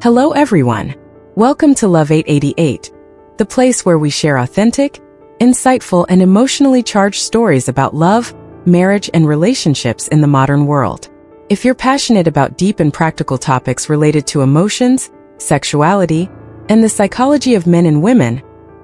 Hello everyone. Welcome to Love 888, the place where we share authentic, insightful, and emotionally charged stories about love, marriage, and relationships in the modern world. If you're passionate about deep and practical topics related to emotions, sexuality, and the psychology of men and women,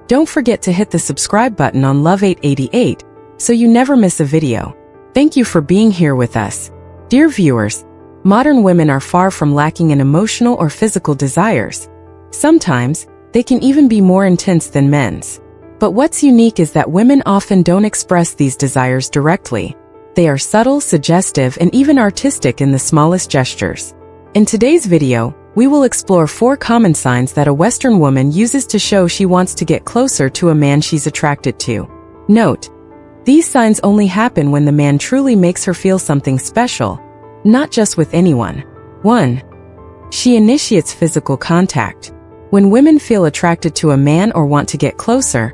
don't forget to hit the subscribe button on Love 888 so you never miss a video. Thank you for being here with us. Dear viewers, modern women are far from lacking in emotional or physical desires. Sometimes, they can even be more intense than men's. But what's unique is that women often don't express these desires directly. They are subtle, suggestive, and even artistic in the smallest gestures. In today's video, we will explore 4 common signs that a Western woman uses to show she wants to get closer to a man she's attracted to. Note, these signs only happen when the man truly makes her feel something special, not just with anyone. 1. She initiates physical contact. When women feel attracted to a man or want to get closer,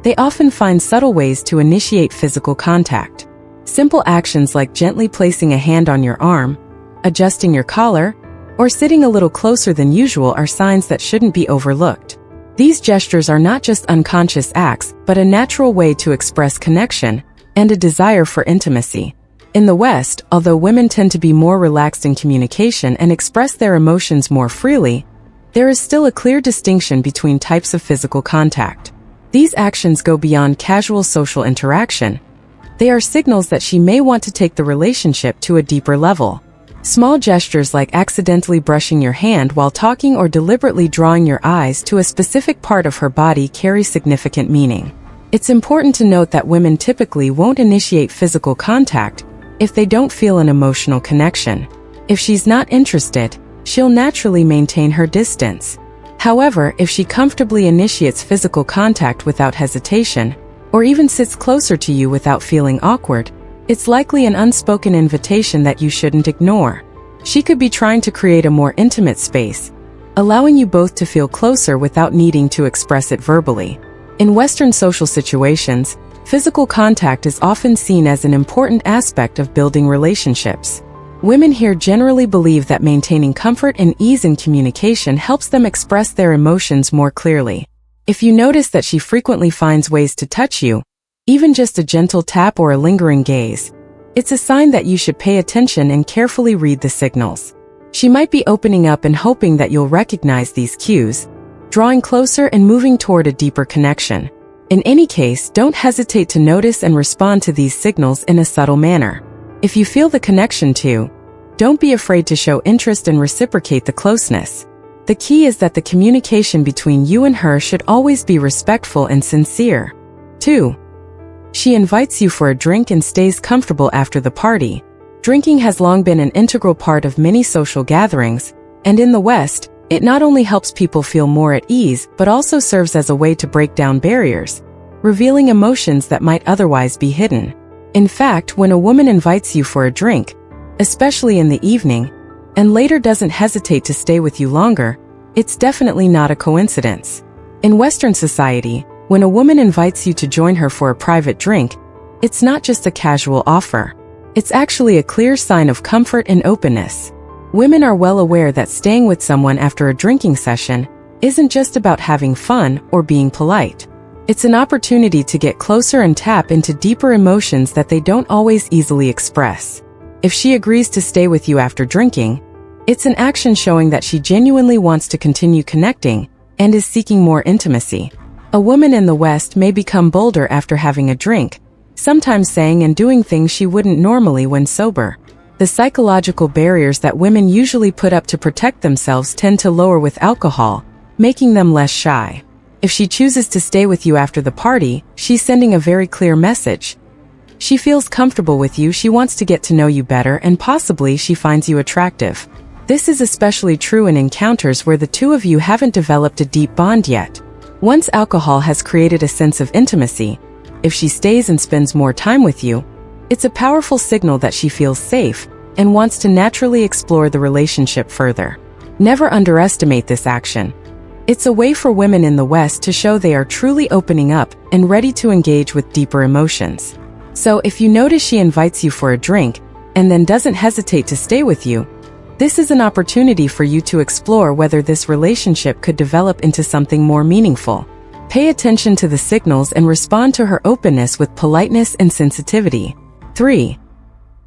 they often find subtle ways to initiate physical contact. Simple actions like gently placing a hand on your arm, adjusting your collar, or sitting a little closer than usual are signs that shouldn't be overlooked. These gestures are not just unconscious acts, but a natural way to express connection and a desire for intimacy. In the West, although women tend to be more relaxed in communication and express their emotions more freely, there is still a clear distinction between types of physical contact. These actions go beyond casual social interaction. They are signals that she may want to take the relationship to a deeper level. Small gestures like accidentally brushing your hand while talking or deliberately drawing your eyes to a specific part of her body carry significant meaning. It's important to note that women typically won't initiate physical contact if they don't feel an emotional connection. If she's not interested, she'll naturally maintain her distance. However, if she comfortably initiates physical contact without hesitation, or even sits closer to you without feeling awkward, it's likely an unspoken invitation that you shouldn't ignore. She could be trying to create a more intimate space, allowing you both to feel closer without needing to express it verbally. In Western social situations, physical contact is often seen as an important aspect of building relationships. Women here generally believe that maintaining comfort and ease in communication helps them express their emotions more clearly. If you notice that she frequently finds ways to touch you, even just a gentle tap or a lingering gaze, it's a sign that you should pay attention and carefully read the signals. She might be opening up and hoping that you'll recognize these cues, drawing closer and moving toward a deeper connection. In any case, don't hesitate to notice and respond to these signals in a subtle manner. If you feel the connection too, don't be afraid to show interest and reciprocate the closeness. The key is that the communication between you and her should always be respectful and sincere. 2. She invites you for a drink and stays comfortable after the party. Drinking has long been an integral part of many social gatherings, and in the West, it not only helps people feel more at ease, but also serves as a way to break down barriers, revealing emotions that might otherwise be hidden. In fact, when a woman invites you for a drink, especially in the evening, and later doesn't hesitate to stay with you longer, it's definitely not a coincidence. In Western society, when a woman invites you to join her for a private drink, it's not just a casual offer. It's actually a clear sign of comfort and openness. Women are well aware that staying with someone after a drinking session isn't just about having fun or being polite. It's an opportunity to get closer and tap into deeper emotions that they don't always easily express. If she agrees to stay with you after drinking, it's an action showing that she genuinely wants to continue connecting and is seeking more intimacy. A woman in the West may become bolder after having a drink, sometimes saying and doing things she wouldn't normally when sober. The psychological barriers that women usually put up to protect themselves tend to lower with alcohol, making them less shy. If she chooses to stay with you after the party, she's sending a very clear message. She feels comfortable with you, she wants to get to know you better, and possibly she finds you attractive. This is especially true in encounters where the two of you haven't developed a deep bond yet. Once alcohol has created a sense of intimacy, if she stays and spends more time with you, it's a powerful signal that she feels safe and wants to naturally explore the relationship further. Never underestimate this action. It's a way for women in the West to show they are truly opening up and ready to engage with deeper emotions. So if you notice she invites you for a drink and then doesn't hesitate to stay with you, This is an opportunity for you to explore whether this relationship could develop into something more meaningful. Pay attention to the signals and respond to her openness with politeness and sensitivity. 3.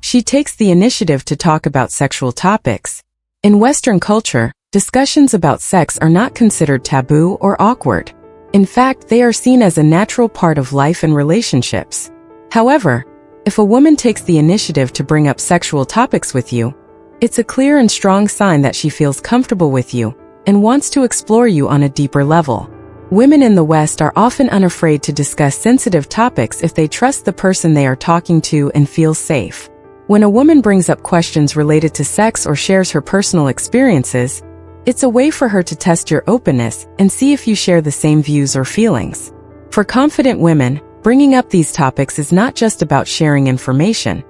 She takes the initiative to talk about sexual topics. In Western culture, discussions about sex are not considered taboo or awkward. In fact, they are seen as a natural part of life and relationships. However, if a woman takes the initiative to bring up sexual topics with you, it's a clear and strong sign that she feels comfortable with you and wants to explore you on a deeper level. Women in the West are often unafraid to discuss sensitive topics if they trust the person they are talking to and feel safe. When a woman brings up questions related to sex or shares her personal experiences, it's a way for her to test your openness and see if you share the same views or feelings. For confident women, bringing up these topics is not just about sharing information.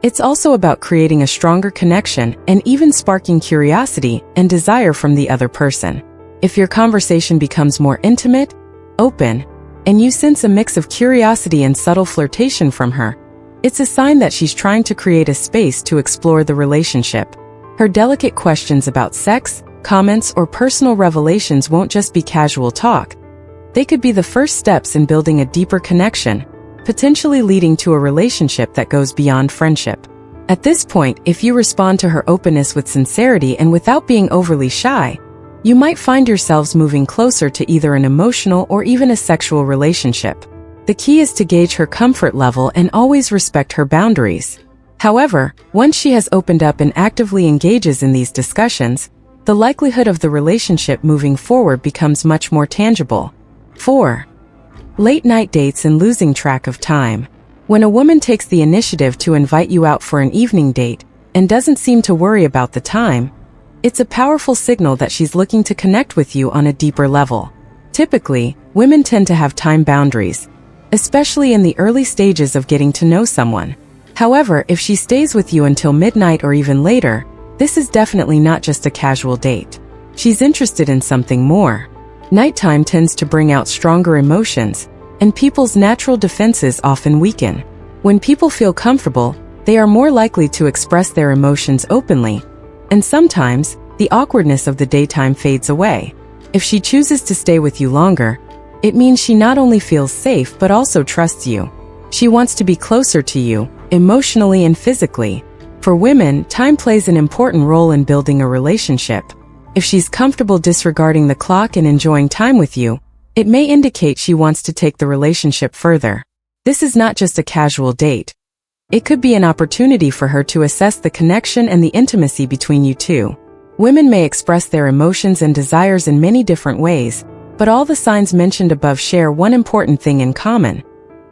It's also about creating a stronger connection and even sparking curiosity and desire from the other person. If your conversation becomes more intimate, open, and you sense a mix of curiosity and subtle flirtation from her, it's a sign that she's trying to create a space to explore the relationship. Her delicate questions about sex, comments, or personal revelations won't just be casual talk. They could be the first steps in building a deeper connection, potentially leading to a relationship that goes beyond friendship. At this point, if you respond to her openness with sincerity and without being overly shy, you might find yourselves moving closer to either an emotional or even a sexual relationship. The key is to gauge her comfort level and always respect her boundaries. However, once she has opened up and actively engages in these discussions, the likelihood of the relationship moving forward becomes much more tangible. 4. Late-night dates and losing track of time. When a woman takes the initiative to invite you out for an evening date and doesn't seem to worry about the time, it's a powerful signal that she's looking to connect with you on a deeper level. Typically, women tend to have time boundaries, especially in the early stages of getting to know someone. However, if she stays with you until midnight or even later, this is definitely not just a casual date. She's interested in something more. Nighttime tends to bring out stronger emotions, and people's natural defenses often weaken. When people feel comfortable, they are more likely to express their emotions openly, and sometimes, the awkwardness of the daytime fades away. If she chooses to stay with you longer, it means she not only feels safe but also trusts you. She wants to be closer to you, emotionally and physically. For women, time plays an important role in building a relationship. If she's comfortable disregarding the clock and enjoying time with you, it may indicate she wants to take the relationship further. This is not just a casual date. It could be an opportunity for her to assess the connection and the intimacy between you two. Women may express their emotions and desires in many different ways, but all the signs mentioned above share one important thing in common.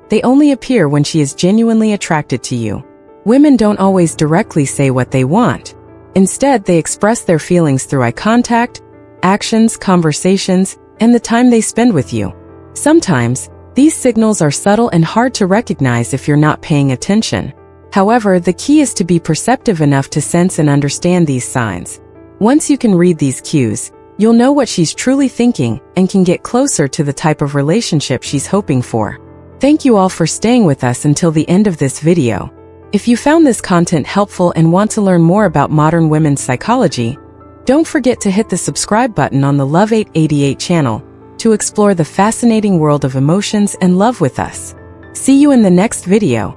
They only appear when she is genuinely attracted to you. Women don't always directly say what they want. Instead, they express their feelings through eye contact, actions, conversations, and the time they spend with you. Sometimes, these signals are subtle and hard to recognize if you're not paying attention. However, the key is to be perceptive enough to sense and understand these signs. Once you can read these cues, you'll know what she's truly thinking and can get closer to the type of relationship she's hoping for. Thank you all for staying with us until the end of this video. If you found this content helpful and want to learn more about modern women's psychology, don't forget to hit the subscribe button on the Love 888 channel to explore the fascinating world of emotions and love with us. See you in the next video.